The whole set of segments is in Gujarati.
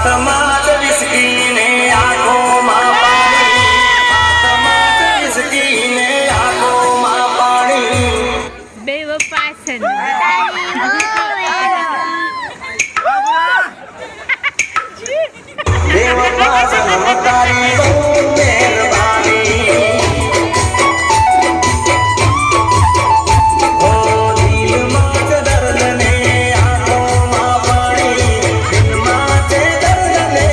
હાથમાં જ વિસકીને આંખોમાં પાણી, હાથમાં જ વિસકીને આંખોમાં પાણી. બેવફાસન બેવફાસન તારી બહુ મહેરબાની. ઓ દિલમાં જ દર્દ ને આંખોમાં પાણી, દિલમાં જ દર્દ ને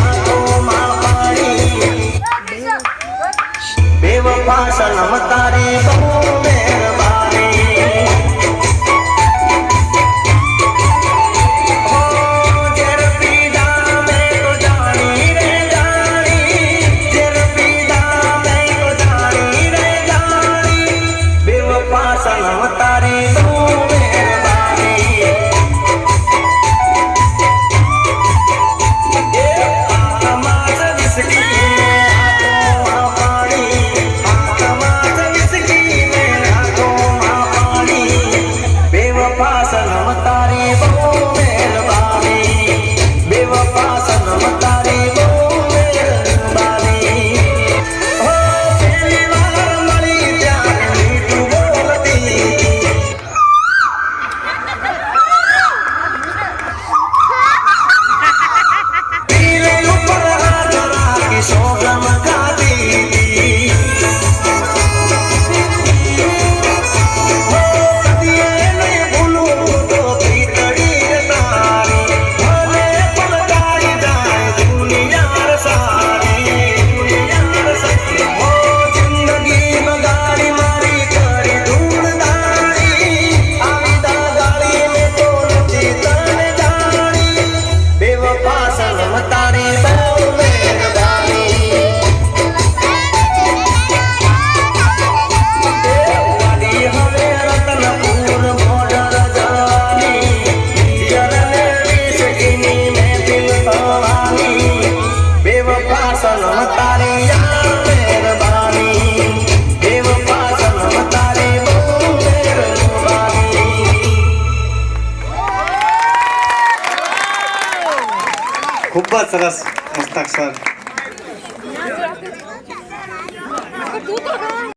આંખોમાં પાણી. બેવફાસન તારી બહુ મહેરબાની. सनम तारी बहू मेहरबानी. हाथમાં જ વિસકીને આંખોમાં પાણી, હાથમાં જ વિસકીને આંખોમાં પાણી. બેવફા સનમ તારી બહુ મહેરબાની. બેવફા સનમ તારી બહુ મહેરબાની. હો પહેલી વાર મળી ત્યારે મીઠું સોગમ ગાતી. કદીએ નહીં ભૂલું તો પીતળી તારી, મને પણ ગાઈ જાય દુનિયા સારી. ઓ જિંદગીમાં ગાડી મારી કરી ધૂળદારી, આવી ગાડી મેં તો નથી તને જાણી. બેવફા સનમ તારી બહુ सनम तारी मेहरबानी. बेवफा सनम तारी बहू मेहरबानी. ખૂબ જ સરસ મસ્તક સર.